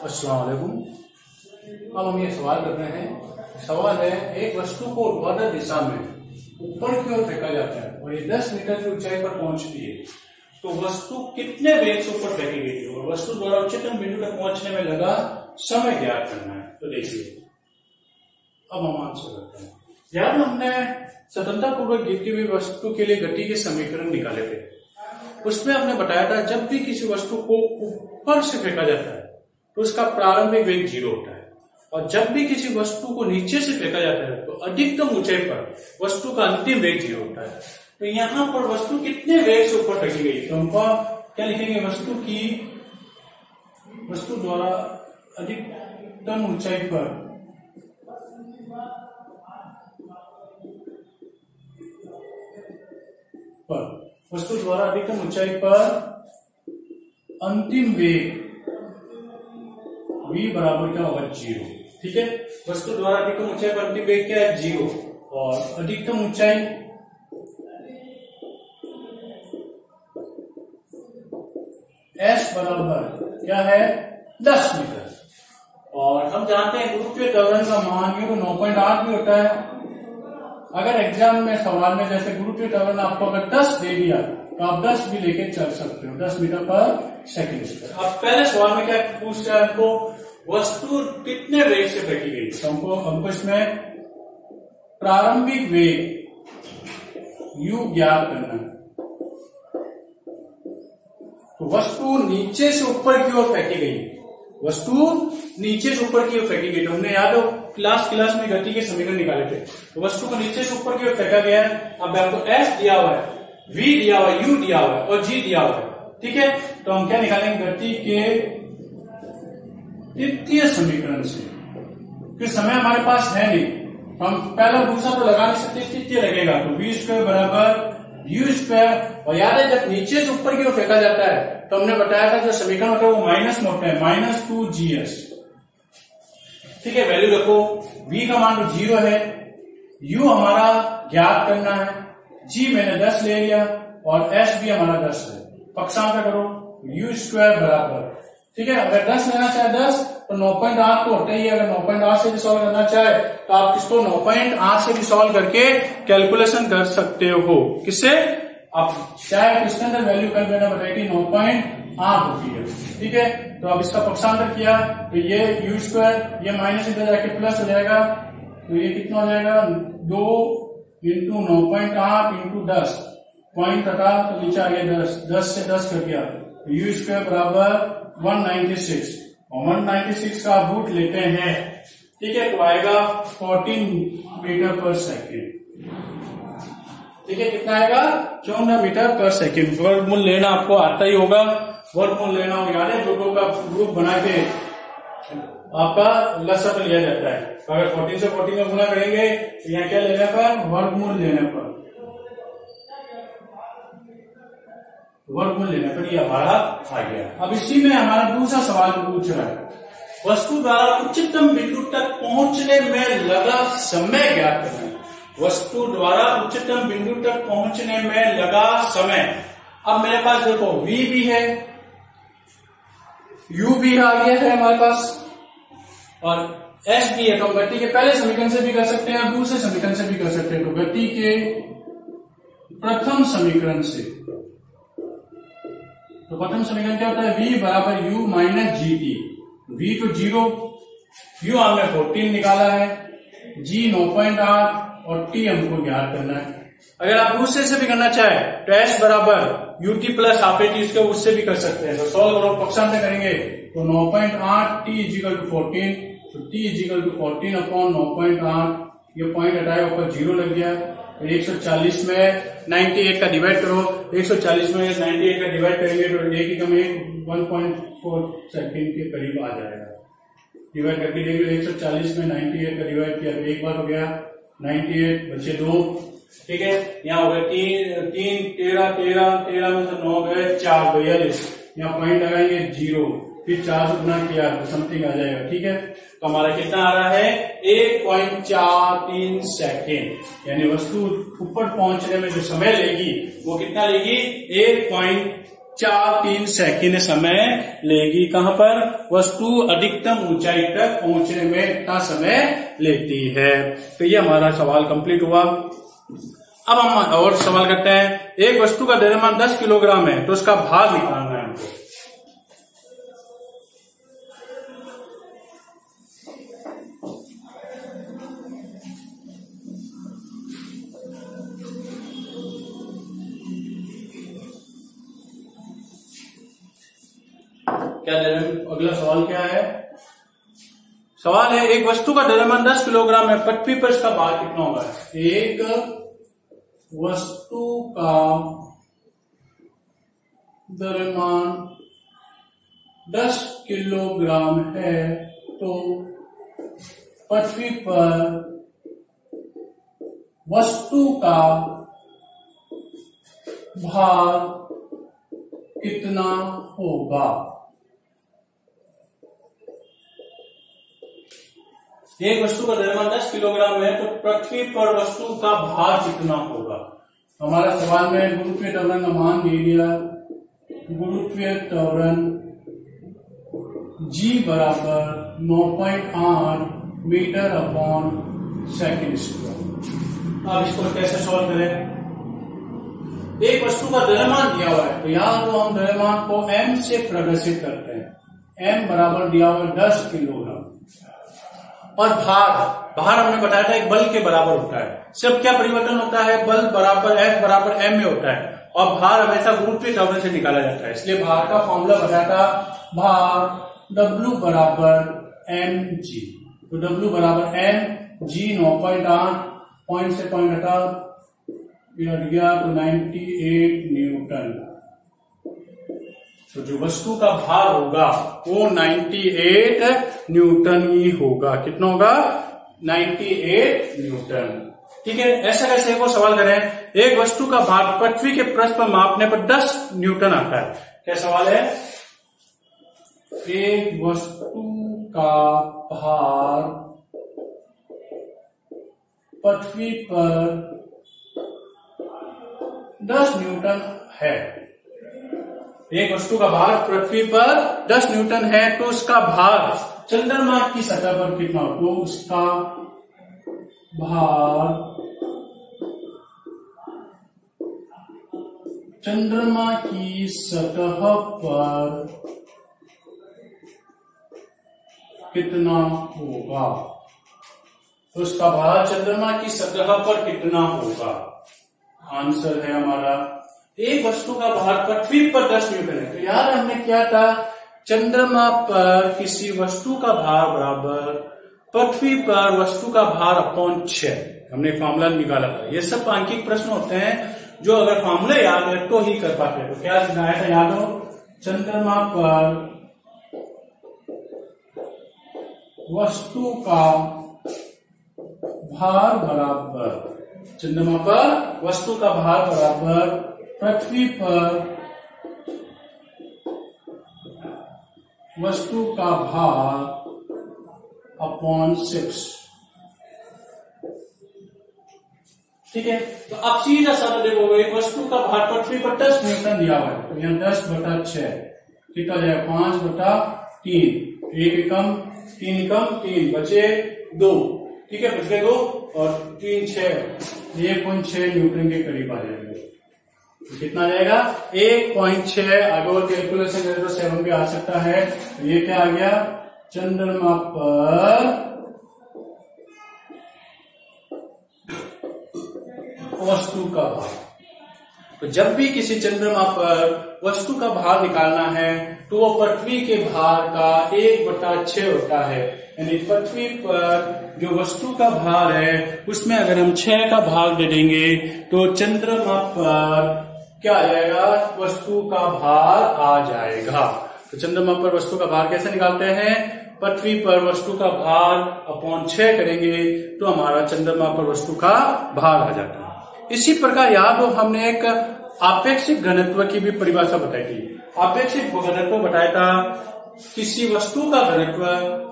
अस्सलाम वालेकुम। अब हम ये सवाल कर रहे हैं। सवाल है, एक वस्तु को ऊर्ध्वाधर दिशा में ऊपर की ओर फेंका जाता है और ये 10 मीटर की ऊंचाई पर पहुंचती है, तो वस्तु कितने वेग से ऊपर फेंकी गई थी और वस्तु द्वारा उच्चतम बिंदु तक पहुंचने में लगा समय ज्ञात करना है। तो देखिए, अब हम आंसर करते हैं। यार, हमने स्वतंत्रता पूर्वक गिरती हुई वस्तु के लिए गति के समीकरण निकाले थे। उसमें हमने बताया था, जब भी किसी वस्तु को ऊपर से फेंका जाता है तो उसका प्रारंभिक वेग 0 होता है, और जब भी किसी वस्तु को नीचे से फेंका जाता है तो अधिकतम ऊंचाई पर वस्तु का अंतिम वेग 0 होता है। तो यहाँ पर वस्तु कितने वेग से ऊपर फेंकी गई, तो हमको क्या लिखेंगे? वस्तु द्वारा अधिकतम ऊंचाई पर वस्तु द्वारा अधिकतम ऊंचाई पर अंतिम वेग v बराबर क्या होगा? 0। ठीक है, वस्तु द्वारा अधिकतम ऊंचाई पर अंतिम वेग क्या है? 0। और अधिकतम ऊंचाई s बराबर क्या है? 10 मीटर। और हम जानते हैं गुरुत्वीय त्वरण का मान ये 9.8 भी होता है। अगर एग्जाम में सवाल में जैसे गुरुत्वीय त्वरण आपको अगर 10 दे दिया तो आप 10 भी लेके चल सकते हो, 10 मीटर पर सेकेंड। अब पहले सवाल में क्या पूछ रहा है हमको? वस्तु कितने वेग से फेंकी गई, तो हमको इसमें प्रारंभिक वेग u ज्ञात करना है। तो वस्तु नीचे से ऊपर की ओर फेंकी गई, वस्तु नीचे से ऊपर की ओर फेंकी गई। तो हमने याद हो क्लास में गति के समीकरण निकाले थे। तो वस्तु को नीचे से ऊपर की ओर फेंका गया है। अब आपको s दिया हुआ है, v दिया हुआ है, u दिया हुआ है और g दिया हुआ है। ठीक है, तो हम क्या निकालेंगे? गति के तृतीय समीकरण से। क्योंकि समय हमारे पास है नहीं, हम पहला दूसरा तो लगा नहीं सकते, तृतीय लगेगा। तो v स्क्वायर बराबर u स्क्वायर। और याद है, जब नीचे से ऊपर की ओर फेंका जाता है तो हमने बताया था जो समीकरण होता है वो माइनस में होता है, -2gs। ठीक है, वैल्यू रखो। v का मान 0 है, u हमारा ज्ञात करना है, g मैंने 10 ले लिया और s भी हमारा 10 है। पक्षांतर करो, u स्क्वायर बराबर, ठीक है, अगर 10 लेना चाहे 10 तो 9.8 तो होता ही है। अगर 9.8 से भी सॉल्व करना चाहे तो आप इसको 9.8 से भी सॉल्व करके कैलकुलेशन कर सकते हो। किससे? आप चाहे क्वेश्चन अंदर वैल्यू कल मैंने बताई थी 9.8 होती है। ठीक है, तो अब इसका पक्षांतर किया तो ये u स्क्वायर, ये माइनस इधर जाके प्लस हो जाएगा, तो ये कितना हो जाएगा? 2 इंटू 9.8 इंटू 10, पॉइंट हटा तो नीचे आ गया 10 से 10 कर दिया, तो u स्क्वायर बराबर 196। और 196 का रूट लेते हैं, ठीक है, तो आएगा 14 मीटर पर सेकेंड। ठीक है, कितना आएगा? 14 मीटर पर सेकेंड। वर्गमूल लेना आपको आता ही होगा, वर्गमूल लेना हो, याद है दोनों का ग्रुप बना के आपका लसअप लिया जाता है। अगर 14 से 14 में गुना करेंगे तो यहाँ क्या लेने पर? वर्गमूल लेने पर, वर्गमूल लेने पर ये हमारा आ गया। अब इसी में हमारा दूसरा सवाल पूछ रहा है, वस्तु द्वारा उच्चतम बिंदु तक पहुंचने में लगा समय ज्ञात करना है। वस्तु द्वारा उच्चतम बिंदु तक पहुंचने में लगा समय। अब मेरे पास देखो v भी है, u भी आ गया है हमारे पास, और s भी है। तो गति के पहले समीकरण से भी कर सकते हैं, दूसरे समीकरण से भी कर सकते हैं। तो गति के प्रथम समीकरण से, तो प्रथम समीकरण क्या होता है? v बराबर u माइनस gt। v तो 0, u हमने 14 निकाला है, g 9.8 और t हमको ज्ञात करना है। अगर आप दूसरे से भी करना चाहे तो s बराबर ut plus half A T, उससे भी कर सकते हैं। तो सॉल्व करो, पक्षांतर करेंगे तो 9.8 t इजिकल टू 14, तो t इजिकल टू 14 अपॉन 9.8, ये पॉइंट हटाया ऊपर 0 लग गया। तो 140 में 98 का डिवाइड करो, 140 में 98 का डिवाइड करेंगे तो 1.4 सेकेंड के करीब आ जाएगा। डिवाइड करके देंगे 140 में 98 का डिवाइड किया तो एक बार हो गया 98 बचे 2। ठीक है, यहाँ हो गया 3 13 में से 9 गए 4 42, यहाँ पॉइंट लगाएंगे 0, फिर 4 से गुना किया तो समथिंग आ जाएगा। ठीक है, तो हमारा कितना आ रहा है? 1.43 सेकेंड। यानी वस्तु ऊपर पहुंचने में जो समय लेगी वो कितना लेगी? 4-3 सेकंड समय लेगी। कहां पर? वस्तु अधिकतम ऊंचाई तक पहुंचने में इतना समय लेती है। तो ये हमारा सवाल कंप्लीट हुआ। अब हम और सवाल करते हैं। एक वस्तु का द्रव्यमान 10 किलोग्राम है, तो उसका भार निकालना है हमको। क्या अगला सवाल क्या है? सवाल है एक वस्तु का द्रव्यमान 10 किलोग्राम है, पृथ्वी पर इसका भार कितना होगा? एक वस्तु का द्रव्यमान 10 किलोग्राम है, तो पृथ्वी पर वस्तु का भार कितना होगा? एक वस्तु का द्रव्यमान 10 किलोग्राम है, तो पृथ्वी पर वस्तु का भार कितना होगा? हमारा सवाल में गुरुत्वीय त्वरण का मान दे दिया। गुरुत्वीय त्वरण G बराबर 9.8 मीटर अपॉन सेकेंड स्क्वायर। अब इसको कैसे सॉल्व करें? एक वस्तु का द्रव्यमान दिया हुआ है, तो यहां तो हम द्रव्यमान को m से प्रदर्शित करते हैं। m बराबर दिया हुआ है 10 किलोग्राम, और भार हमने बताया था एक बल के बराबर होता है। सिर्फ क्या परिवर्तन होता है? बल बराबर F बराबर m में होता है, और भार हमेशा गुरुत्वीय त्वरण से निकाला जाता है। इसलिए भार का फॉर्मूला बताया था, भार W बराबर mg। तो W बराबर m, g 9.8, पॉइंट से पॉइंट हटा गया तो 98 न्यूटन। तो जो वस्तु का भार होगा वो 98 न्यूटन ही होगा। कितना होगा? 98 न्यूटन। ठीक है, ऐसा कैसे वो सवाल करें। एक वस्तु का भार पृथ्वी के पृष्ठ पर मापने पर 10 न्यूटन आता है। क्या सवाल है? एक वस्तु का भार पृथ्वी पर 10 न्यूटन है। एक वस्तु का भार पृथ्वी पर 10 न्यूटन है, तो उसका भार चंद्रमा की सतह पर कितना हो? तो उसका भार चंद्रमा की सतह पर कितना होगा? तो उसका भार चंद्रमा की सतह पर कितना होगा? आंसर है हमारा, एक वस्तु का भार पृथ्वी पर 10 न्यूटन है। तो यार हमने क्या था? चंद्रमा पर किसी वस्तु का भार बराबर पृथ्वी पर वस्तु का भार अपॉन 6, हमने फॉर्मूला निकाला था। ये सब सांख्यिक प्रश्न होते हैं जो अगर फॉर्मूला याद है तो ही कर पाते हैं। तो क्या बनाया था? याद हो, चंद्रमा पर वस्तु का भार बराबर, चंद्रमा पर वस्तु का भार बराबर पृथ्वी पर वस्तु का भार अपॉन 6। ठीक है, तो अब सीधा साधा देखो, एक वस्तु का भार पृथ्वी पर 10 न्यूटन दिया हुआ है, तो यहाँ 10/6 कितना जाएगा? 5/3। 1 एकम 3 एकम 3 बचे 2। ठीक है, बच गए 2 और 3 6, 1.6 न्यूटन के करीब आ जाएगा। तो कितना जाएगा? 1.6। आगे और कैलकुलेशन करें तो 7 भी आ सकता है। तो ये क्या आ गया? चंद्रमा पर वस्तु का भार। तो जब भी किसी चंद्रमा पर वस्तु का भार निकालना है तो वो पृथ्वी के भार का 1/6 होता है। यानी पृथ्वी पर जो वस्तु का भार है उसमें अगर हम 6 का भाग दे देंगे तो चंद्रमा पर क्या आ जाएगा? वस्तु का भार आ जाएगा। तो चंद्रमा पर वस्तु का भार कैसे निकालते हैं? पृथ्वी पर वस्तु का भार अपॉन 6 करेंगे तो हमारा चंद्रमा पर वस्तु का भार आ जाता है। इसी प्रकार याद हो, हमने एक आपेक्षिक घनत्व की भी परिभाषा बताई थी। आपेक्षिक घनत्व बताया था किसी वस्तु का घनत्व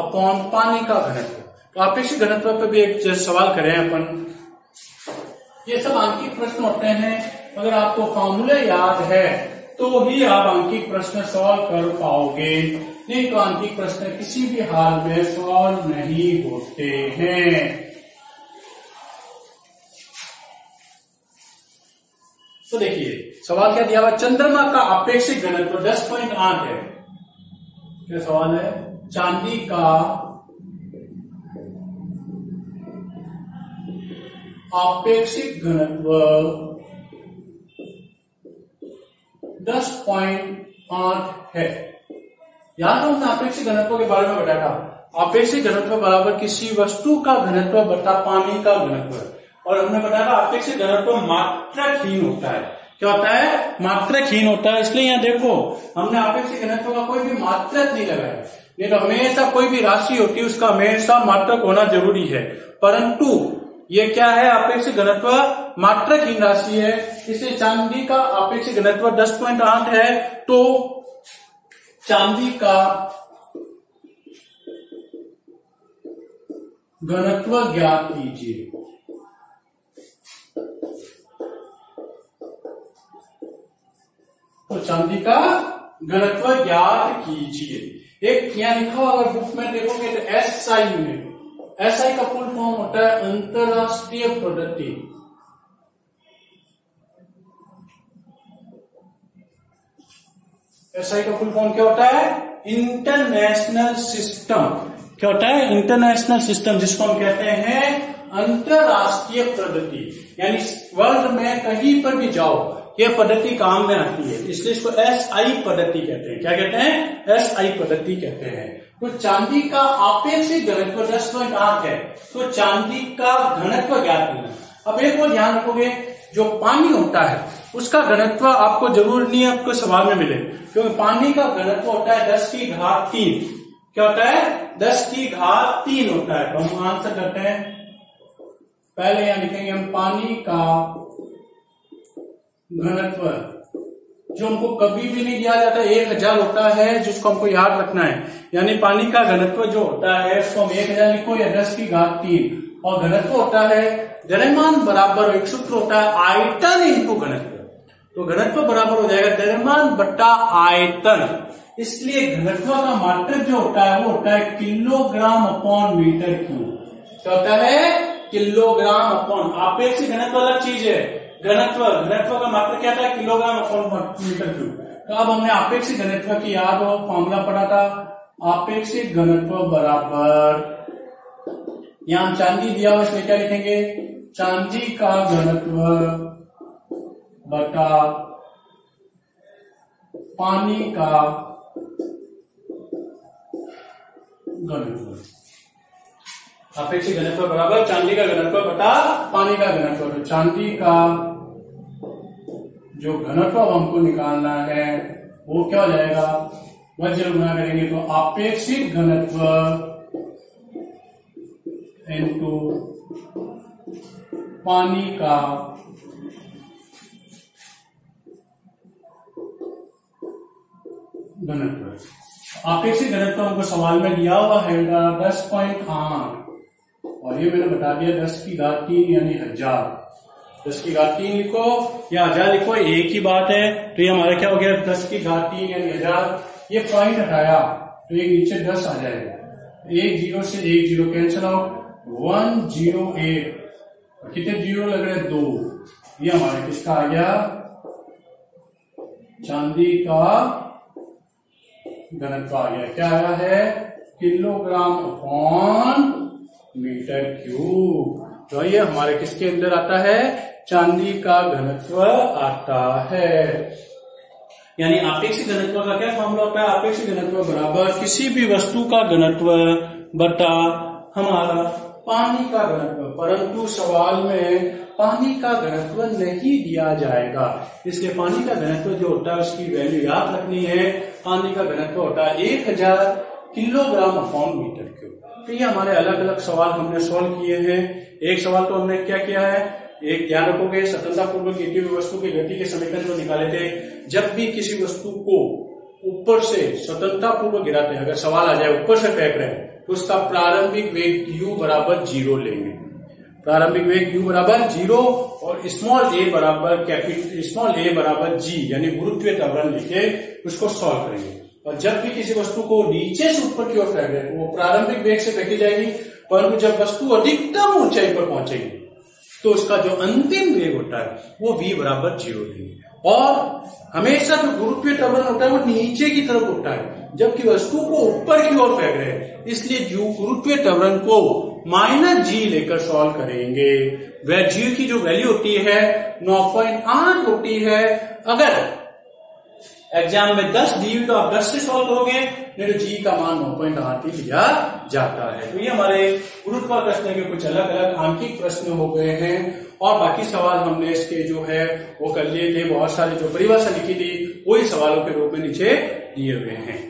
अपॉन पानी का घनत्व। तो आपेक्षिक घनत्व पर भी एक सवाल करें अपन। ये सब आंकिक प्रश्न होते हैं। अगर आपको फॉर्मूले याद है तो ही आप आंकिक प्रश्न सॉल्व कर पाओगे, नहीं तो आंकिक प्रश्न किसी भी हाल में सॉल्व नहीं होते हैं। तो देखिए सवाल क्या दिया हुआ, चंद्रमा का आपेक्षिक घनत्व 10.8 है। क्या सवाल है, चांदी का आपेक्षिक घनत्व 10.8 है। याद हो, हमने आपेक्षिक घनत्व के बारे में बताया था, आपेक्षिक घनत्व बराबर किसी वस्तु का घनत्व बटा पानी का घनत्व, और हमने बताया था आपेक्षिक घनत्व मात्रकहीन होता है। क्या होता है, मात्रकहीन होता है। इसलिए यहाँ देखो हमने आपेक्षिक घनत्व का कोई भी मात्रक नहीं लगाया, नहीं तो हमेशा कोई भी राशि होती है उसका हमेशा मात्रक होना जरूरी है, परंतु ये क्या है, आपेक्षिक घनत्व मात्रकहीन राशि है, इसलिए चांदी का आपेक्षिक घनत्व 10.8 है। तो चांदी का घनत्व ज्ञात कीजिए। तो चांदी का घनत्व ज्ञात कीजिए। एक यहां लिखा हुआ, अगर बुक में देखोगे तो SI यूनिट, SI का फुल फॉर्म होता है अंतरराष्ट्रीय पद्धति। SI का फुल फॉर्म क्या होता है, इंटरनेशनल सिस्टम। क्या होता है, इंटरनेशनल सिस्टम, जिसको हम कहते हैं अंतरराष्ट्रीय पद्धति। यानी वर्ल्ड में कहीं पर भी जाओ यह पद्धति काम में आती है, इसलिए इसको SI पद्धति कहते हैं। क्या कहते हैं, SI पद्धति कहते हैं। तो चांदी का आपेक्षिक घनत्व 10.8 है, तो चांदी का घनत्व ज्ञात करना। अब एक और ध्यान रखोगे, जो पानी होता है उसका घनत्व आपको जरूर नहीं है आपको सवाल में मिले, क्योंकि पानी का घनत्व होता है 10 की घात 3। क्या होता है, 10 की घात 3 होता है। तो हम आंसर करते हैं, पहले यहां लिखेंगे हम पानी का घनत्व, जो हमको कभी भी नहीं दिया जाता, 1000 होता है, जिसको हमको याद रखना है। यानी पानी का घनत्व जो होता है उसको हम 1000 लिखो या 10 की घात 3, और घनत्व होता है द्रव्यमान बराबर, एक सूत्र होता है आयतन इंटू घनत्व। तो घनत्व बराबर हो जाएगा द्रव्यमान बट्टा आयतन। इसलिए घनत्व का मात्रक जो होता है वो होता है किलोग्राम अपॉन मीटर क्यूब। क्या होता है, किलोग्राम अपॉन, आपेक्षिक घनत्व अलग चीज है, घनत्व का मात्रक क्या था, किलोग्राम अपॉन मीटर क्यूब। तो अब हमने आपेक्षिक घनत्व की याद हो फॉर्मूला पढ़ा था, आपेक्षिक घनत्व बराबर, यहां चांदी दिया हुआ, इसमें क्या लिखेंगे, चांदी का घनत्व बटा पानी का घनत्व। आपेक्षिक घनत्व बराबर चांदी का घनत्व बटा पानी का घनत्व। तो चांदी का जो घनत्व हमको निकालना है वो क्या हो जाएगा, वज्र गुणा करेंगे तो आपेक्षिक घनत्व इनटू पानी का घनत्व। आपेक्षिक घनत्व हमको सवाल में दिया हुआ है 10.8, और ये मैंने बता दिया 10 की घात 3 यानी 1000। 10 की घात 3 लिखो या 1000 लिखो, एक ही बात है। तो ये हमारा क्या हो गया, 10 की घात 3 यानी 1000। ये पॉइंट हटाया तो एक नीचे 10 आ जाएगा, एक 0 से एक 0 कैंसिल आउट, 108, कितने जीरो लग रहे हैं, 2। ये हमारा किसका आ गया, चांदी का घनत्व आ गया। क्या आया है, किलोग्राम अपॉन मीटर क्यूब। तो ये हमारे किसके अंदर आता है, चांदी का घनत्व आता है। यानी आपेक्षिक घनत्व का क्या फॉर्मूला होता है, आपेक्षिक घनत्व बराबर किसी भी वस्तु का घनत्व बटा हमारा पानी का घनत्व। परंतु सवाल में पानी का घनत्व नहीं दिया जाएगा, इसलिए पानी का घनत्व जो होता है उसकी वैल्यू याद रखनी है। पानी का घनत्व होता है 1000 किलोग्राम अपॉन मीटर क्यूब। तो ये हमारे अलग अलग सवाल हमने सॉल्व किए हैं। एक सवाल तो हमने क्या किया है, एक ध्यान रखोगे, स्वतंत्रतापूर्वक गिरती हुई वस्तु की गति के समीकरण जो निकाले थे। जब भी किसी वस्तु को ऊपर से स्वतंत्रतापूर्वक गिराते हैं, अगर सवाल आ जाए ऊपर से फेंक रहे हैं, तो उसका प्रारंभिक वेग u बराबर 0 लेंगे। प्रारंभिक वेग u बराबर 0 और स्मॉल a बराबर g यानी गुरुत्वीय त्वरण लिखे उसको सॉल्व करेंगे। और जब भी किसी वस्तु को नीचे से ऊपर की ओर फेंके तो वो प्रारंभिक वेग से फेंकी जाएगी, परंतु जब वस्तु अधिकतम ऊंचाई पर पहुंचेगी तो उसका जो अंतिम वेग होता है वो v बराबर 0 देंगे। और हमेशा जो गुरुत्वीय त्वरण होता है वो नीचे की तरफ होता है, जबकि वस्तु को ऊपर की ओर फेंक रहे हैं, इसलिए गुरुत्वीय त्वरण को -g लेकर सॉल्व करेंगे। वह g की जो वैल्यू होती है 9.8 होती है। अगर एग्जाम में 10 दी हुई तो आप 10 से सॉल्व करोगे, नहीं तो g का मान 9.8 ही लिया जाता है। तो ये हमारे गुरुत्वाकर्षण के कुछ अलग अलग आंकिक प्रश्न हो गए हैं और बाकी सवाल हमने इसके जो है वो कर लिए थे। बहुत सारे जो परिभाषा लिखी थी वही सवालों के रूप में नीचे दिए हुए हैं।